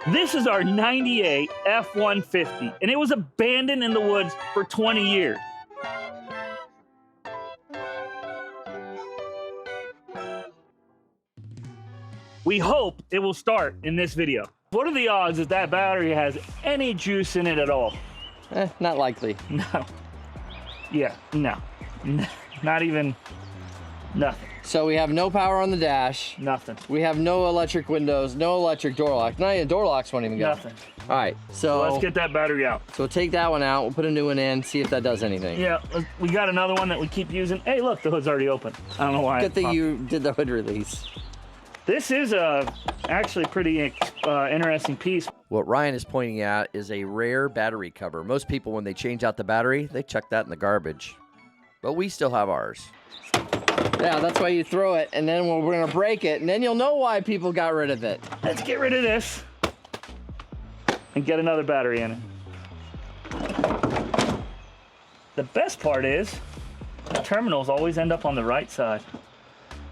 This is our 98 F-150, and it was abandoned in the woods for 20 years. We hope it will start in this video. What are the odds that that battery has any juice in it at all? Not likely. No. Yeah, no. Not even nothing. So we have no power on the dash. Nothing. We have no electric windows, no electric door lock. Not even door locks won't even go. Nothing. All right, so let's get that battery out. So we'll take that one out. We'll put a new one in, see if that does anything. Yeah, we got another one that we keep using. Hey, look, the hood's already open. I don't know why. Good thing you did the hood release. This is actually pretty interesting piece. What Ryan is pointing at is a rare battery cover. Most people, when they change out the battery, they chuck that in the garbage. But we still have ours. Yeah, that's why you throw it, and then we're gonna break it, and then you'll know why people got rid of it. Let's get rid of this and get another battery in it. The best part is the terminals always end up on the right side.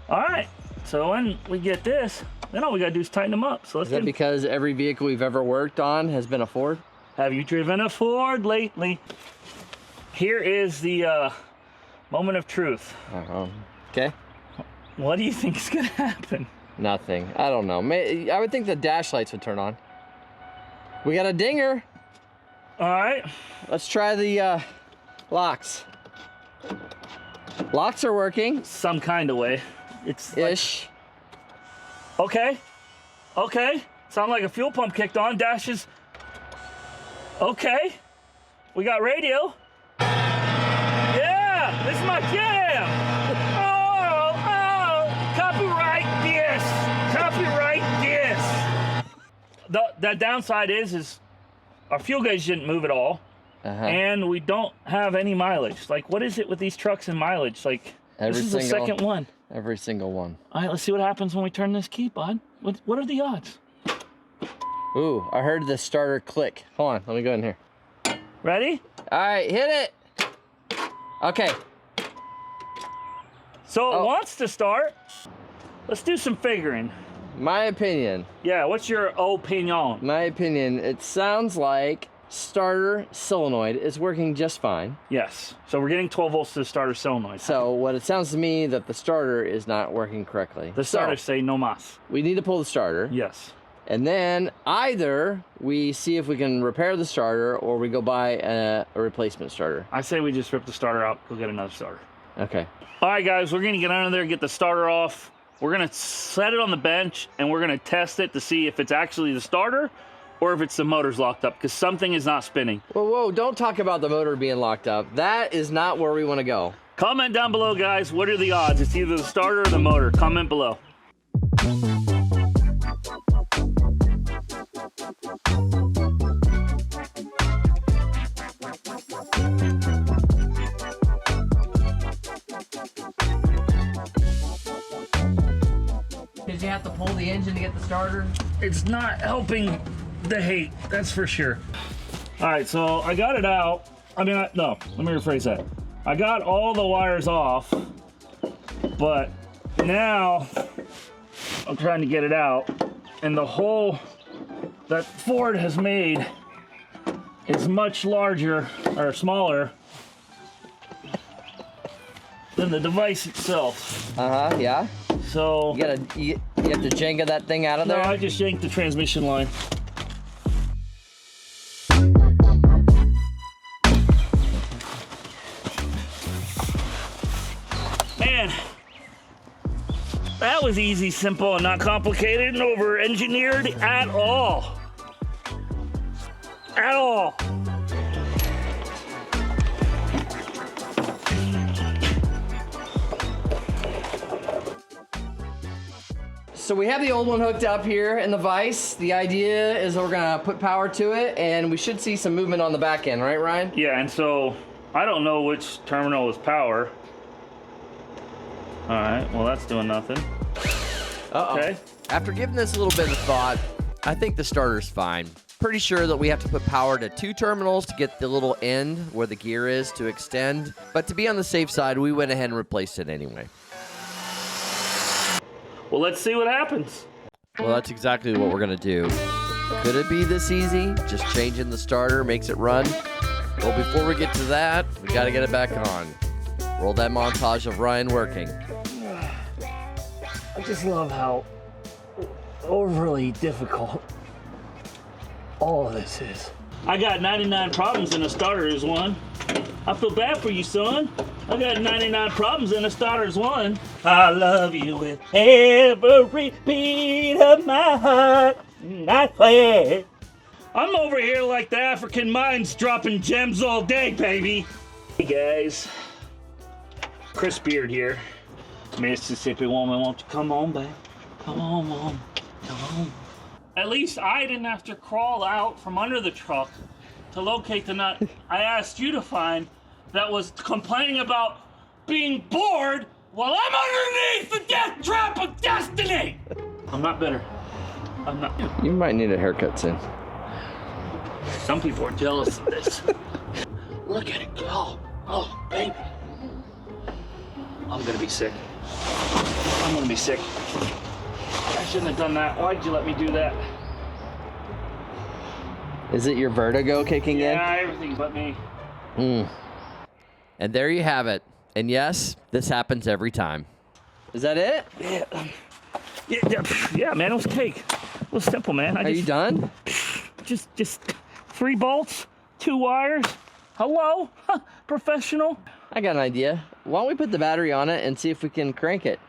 All right, so when we get this, then all we gotta do is tighten them up. So let's Is that because every vehicle we've ever worked on has been a Ford? Have you driven a Ford lately? Here is the moment of truth. Okay. What do you think is gonna happen? Nothing. I don't know. I would think the dash lights would turn on. We got a dinger. All right. Let's try the locks. Locks are working. Some kind of way. It's ish. Like... Okay. Okay. Sound like a fuel pump kicked on. Dashes. Okay. We got radio. Yeah, this is my jam. Copyright this. Copyright this. The downside is our fuel gauge didn't move at all. And we don't have any mileage. Like, what is it with these trucks and mileage? Like, this is the second one. Every single one. All right, let's see what happens when we turn this key, bud. What are the odds? Ooh, I heard the starter click. Hold on, let me go in here. Ready? All right, hit it. Okay. So it wants to start. Let's do some figuring. My opinion. Yeah, what's your opinion? My opinion, it sounds like starter solenoid is working just fine. Yes, so we're getting 12 volts to the starter solenoid. So what it sounds to me that the starter is not working correctly. The starters say no mas. We need to pull the starter. Yes. And then either we see if we can repair the starter or we go buy a replacement starter. I say we just rip the starter out, go get another starter. Okay. All right, guys, we're gonna get under there, get the starter off. We're gonna set it on the bench and we're gonna test it to see if it's actually the starter or if it's the motor's locked up, because something is not spinning. Whoa, don't talk about the motor being locked up. That is not where we wanna go. Comment down below, guys. What are the odds? It's either the starter or the motor. Comment below. Did you have to pull the engine to get the starter? It's not helping the hate, that's for sure. All right, so I got it out. No, let me rephrase that. I got all the wires off, but now I'm trying to get it out, and the hole that Ford has made is much larger, or smaller, than the device itself. Yeah. So you have to Jenga that thing out of there? No, I just yanked the transmission line. Man, that was easy, simple, and not complicated, and over-engineered at all. At all. So we have the old one hooked up here in the vise. The idea is we're gonna put power to it and we should see some movement on the back end, right, Ryan? Yeah, and so I don't know which terminal is power. All right, well, that's doing nothing. Okay. After giving this a little bit of thought, I think the starter's fine. Pretty sure that we have to put power to 2 terminals to get the little end where the gear is to extend. But to be on the safe side, we went ahead and replaced it anyway. Well, let's see what happens. Well, that's exactly what we're gonna do. Could it be this easy? Just changing the starter makes it run? Well, before we get to that, we got to get it back on. Roll that montage of Ryan working. I just love how overly difficult all of this is. I got 99 problems and a starter is one. I feel bad for you, son. I got 99 problems and a starter is one. I love you with every beat of my heart. I swear. I'm over here like the African mines dropping gems all day, baby. Hey guys, Chris Beard here. Mississippi woman, won't you come on, babe? Come on, mom. Come on. At least I didn't have to crawl out from under the truck to locate the nut I asked you to find that was complaining about being bored while I'm underneath the death trap of destiny. I'm not bitter. I'm not. You might need a haircut soon. Some people are jealous of this. Look at it go. Oh, baby. I'm gonna be sick. I'm gonna be sick. I shouldn't have done that. Why'd you let me do that? Is it your vertigo kicking in? Yeah, everything but me. And there you have it. And yes, this happens every time. Is that it? Yeah, man, it was cake. It was simple, man. Are you done? Just 3 bolts, 2 wires. Hello, professional. I got an idea. Why don't we put the battery on it and see if we can crank it?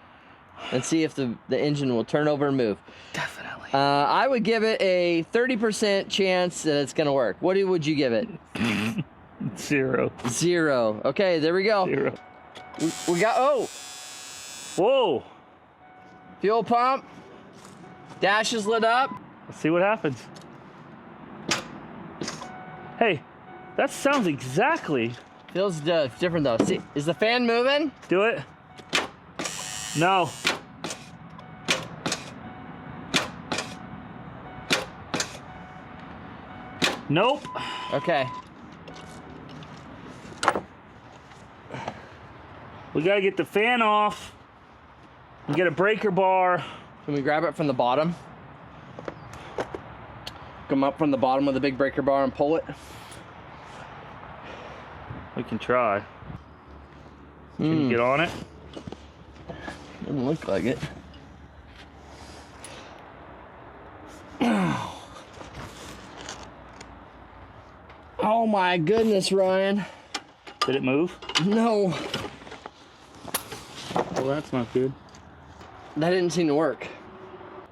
And see if the engine will turn over and move. Definitely. I would give it a 30% chance that it's gonna work. What would you give it? 0. 0. Okay, there we go. 0. We got, oh, Whoa. fuel pump. Dash is lit up. Let's see what happens. Hey, that sounds exactly. Feels different though. See, is the fan moving? Do it. No. Nope. Okay. We gotta get the fan off and get a breaker bar. Can we grab it from the bottom? Come up from the bottom of the big breaker bar and pull it. We can try. Can you get on it? Doesn't look like it. Oh my goodness, Ryan. Did it move? No, Well, that's not good. that didn't seem to work.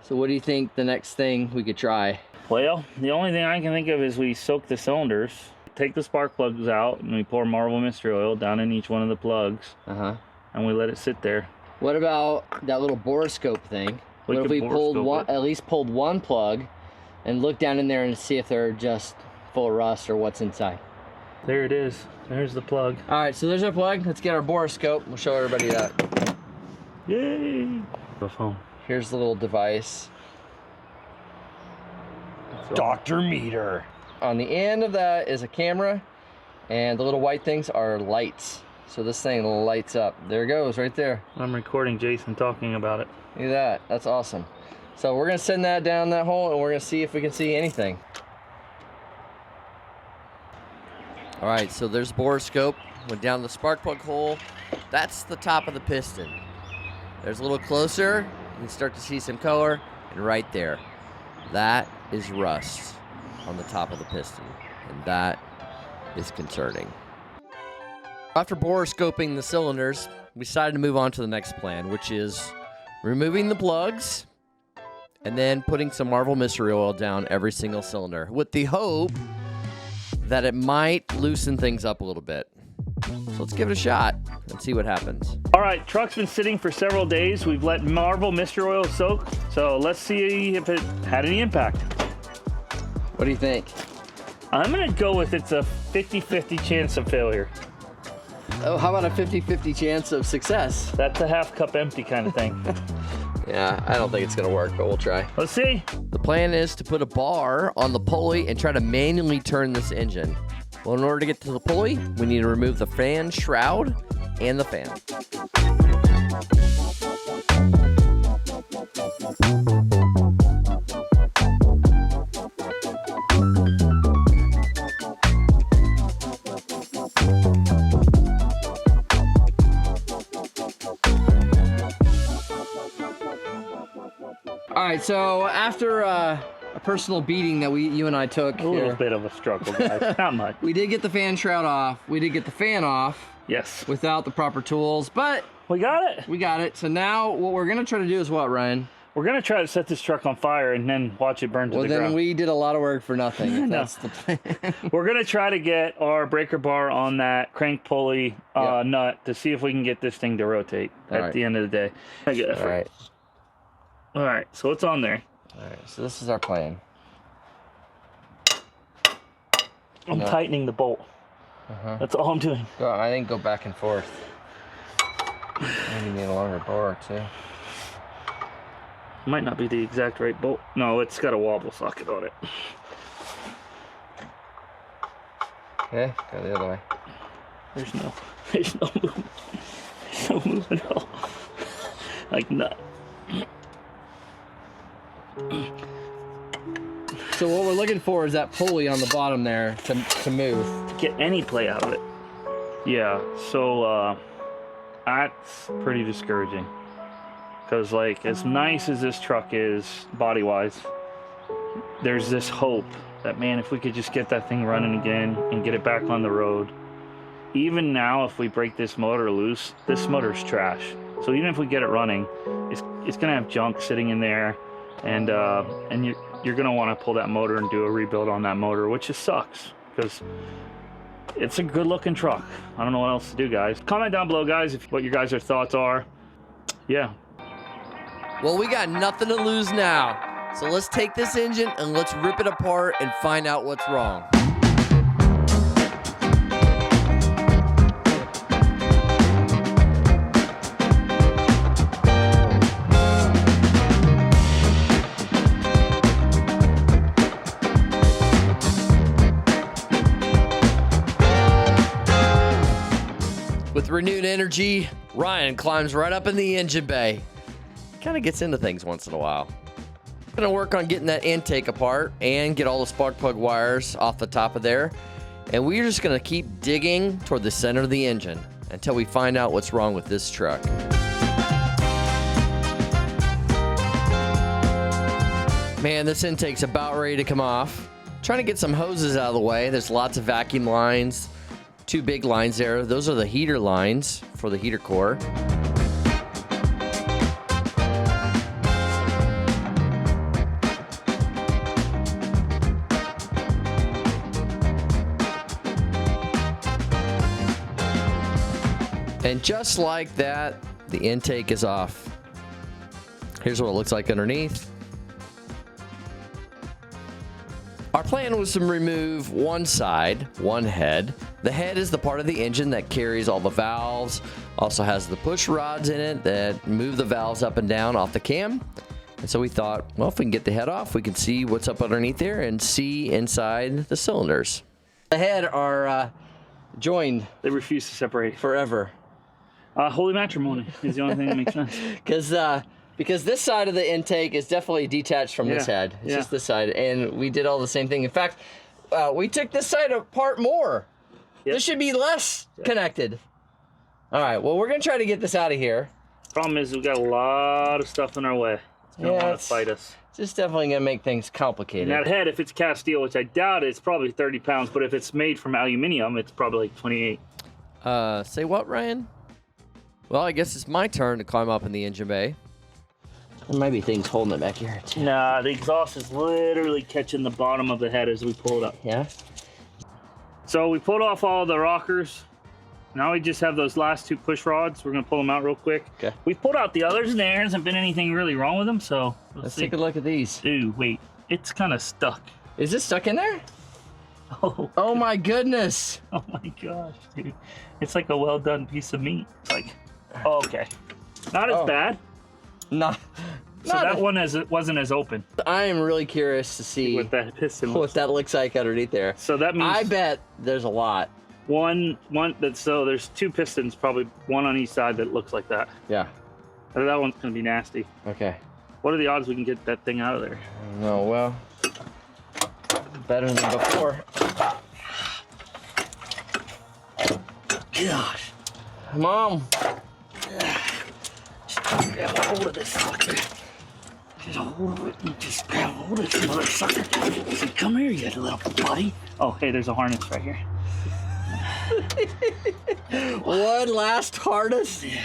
So what do you think the next thing we could try? Well, the only thing I can think of is we soak the cylinders, take the spark plugs out, and we pour Marvel Mystery Oil down in each one of the plugs, and we let it sit there. What about that little borescope thing? We What if could we pulled borescope one, it. at least pulled one plug and looked down in there and see if they're just full of rust or what's inside? There it is. There's the plug. All right, so there's our plug. Let's get our borescope. We'll show everybody that. Yay! The phone. Here's the little device. Dr. Meter. On the end of that is a camera, and the little white things are lights. So this thing lights up. There it goes, right there. I'm recording Jason talking about it. Look at that. That's awesome. So we're gonna send that down that hole, and we're gonna see if we can see anything. All right, so there's borescope. Went down the spark plug hole. That's the top of the piston. There's a little closer. You can start to see some color. And right there, that is rust on the top of the piston. And that is concerning. After borescoping the cylinders, we decided to move on to the next plan, which is removing the plugs and then putting some Marvel Mystery Oil down every single cylinder with the hope that it might loosen things up a little bit. So let's give it a shot and see what happens. All right, truck's been sitting for several days. We've let Marvel Mystery Oil soak, so let's see if it had any impact. What do you think? I'm gonna go with it's a 50-50 chance of failure. Oh, how about a 50-50 chance of success? That's a half cup empty kind of thing. Yeah, I don't think it's gonna work, but we'll try. Let's see. The plan is to put a bar on the pulley and try to manually turn this engine. Well, in order to get to the pulley, we need to remove the fan shroud and the fan. right, so after a personal beating that you and I took A little here, bit of a struggle, guys. Not much. we did get the fan shroud off. We did get the fan off Yes. without the proper tools, but We got it. we got it. So now what we're gonna try to do is what, Ryan? We're gonna try to set this truck on fire and then watch it burn to the Well, then ground. we did a lot of work for nothing. If No. that's the plan. We're gonna try to get our breaker bar on that crank pulley Yep. nut to see if we can get this thing to rotate at Alright. the end of the day. All right. All right, so it's on there. All right. So this is our plan. I'm No. tightening the bolt. That's all I'm doing. I think go back and forth. Maybe need a longer bar too. Might not be the exact right bolt. No, it's got a wobble socket on it. Okay, go the other way. There's no movement. There's no movement at all. Like nut. So what we're looking for is that pulley on the bottom there to move. Get any play out of it. Yeah, so that's pretty discouraging. Because like as nice as this truck is body wise, there's this hope that, man, if we could just get that thing running again and get it back on the road. Even now, if we break this motor loose, this motor's trash. So even if we get it running, it's gonna have junk sitting in there, and you're gonna want to pull that motor and do a rebuild on that motor, which just sucks because it's a good looking truck. I don't know what else to do, guys. Comment down below, guys, what your guys' thoughts are. Yeah. Well, we got nothing to lose now. So let's take this engine and let's rip it apart and find out what's wrong. With renewed energy, Ryan climbs right up in the engine bay. Kind of gets into things once in a while. Gonna work on getting that intake apart and get all the spark plug wires off the top of there. And we're just gonna keep digging toward the center of the engine until we find out what's wrong with this truck. Man, this intake's about ready to come off. Trying to get some hoses out of the way. There's lots of vacuum lines. 2 big lines there. Those are the heater lines for the heater core. And just like that, the intake is off. Here's what it looks like underneath. Our plan was to remove one side, one head. The head is the part of the engine that carries all the valves, also has the push rods in it that move the valves up and down off the cam. And so we thought, well, if we can get the head off, we can see what's up underneath there and see inside the cylinders. The head are joined They refuse to separate. forever. Holy matrimony is the only thing that makes sense. Because this side of the intake is definitely detached from this Yeah, head. It's yeah. just this side, and we did all the same thing. In fact, we took this side apart more. Yep. This should be less connected. All right, well, we're gonna try to get this out of here. Problem is, we've got a lot of stuff in our way. It's gonna want to it's fight us. just definitely gonna make things complicated. And that head, if it's cast steel, which I doubt it's probably 30 pounds, but if it's made from aluminum, it's probably like 28. Say what, Ryan? Well, I guess it's my turn to climb up in the engine bay. There might be things holding it back here too. Nah, the exhaust is literally catching the bottom of the head as we pull it up. Yeah. So we pulled off all the rockers. Now we just have those last 2 push rods. We're gonna pull them out real quick. Okay. We pulled out the others and there hasn't been anything really wrong with them, so Let's take a look at these. Ooh, wait, it's kind of stuck. Is this stuck in there? Oh, Oh my goodness. oh my gosh, dude. It's like a well done piece of meat. It's like, oh, okay. Not as Oh. bad. Not. So that one wasn't as open I am really curious to see with that piston. what that looks like underneath there. So that means I bet there's a lot. so there's 2 pistons, probably one on each side that looks like that. Yeah. That one's gonna be nasty. Okay. What are the odds we can get that thing out of there? No, well, better than before. Gosh. Mom. Get a hold of this sucker. Just hold it and just grab hold of this mother sucker. See, come here, you little buddy. Oh, hey, there's a harness right here. One last harness. Yeah.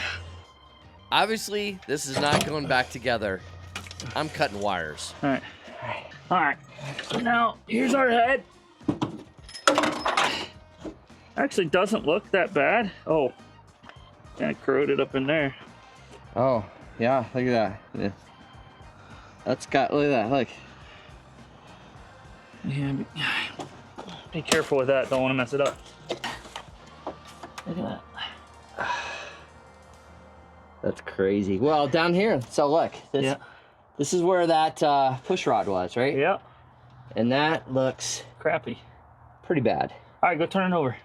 Obviously, this is not going back together. I'm cutting wires. All right. So now, here's our head. Actually doesn't look that bad. Oh, kind of corroded up in there. Oh, yeah, look at that. Yeah. That's got, look at that, look. Yeah, be careful with that. Don't want to mess it up. Look at that. That's crazy. Well, down here, so look. This is where that push rod was, right? Yeah. And that looks Crappy. pretty bad. All right, go turn it over.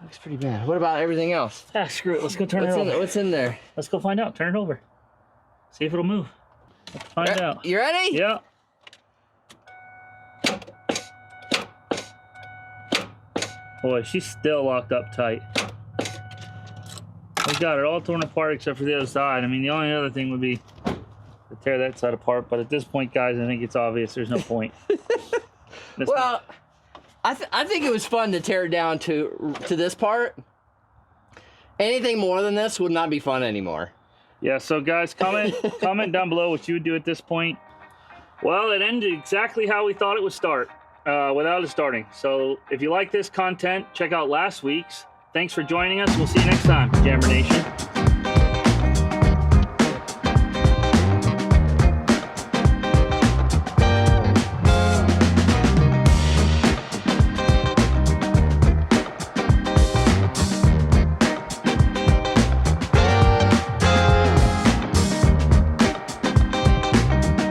Looks pretty bad. What about everything else? Ah, screw it. Let's go turn it over. What's in there? Let's go find out. Turn it over. See if it'll move. Let's find out. You ready? Yeah. Boy, she's still locked up tight. We got it all torn apart except for the other side. I mean, the only other thing would be to tear that side apart. But at this point, guys, I think it's obvious there's no point. Well, I think it was fun to tear it down to this part. Anything more than this would not be fun anymore. Yeah, so guys, comment down below what you would do at this point. Well, it ended exactly how we thought it would start, without it starting. So if you like this content, check out last week's. Thanks for joining us. We'll see you next time, Jammer Nation.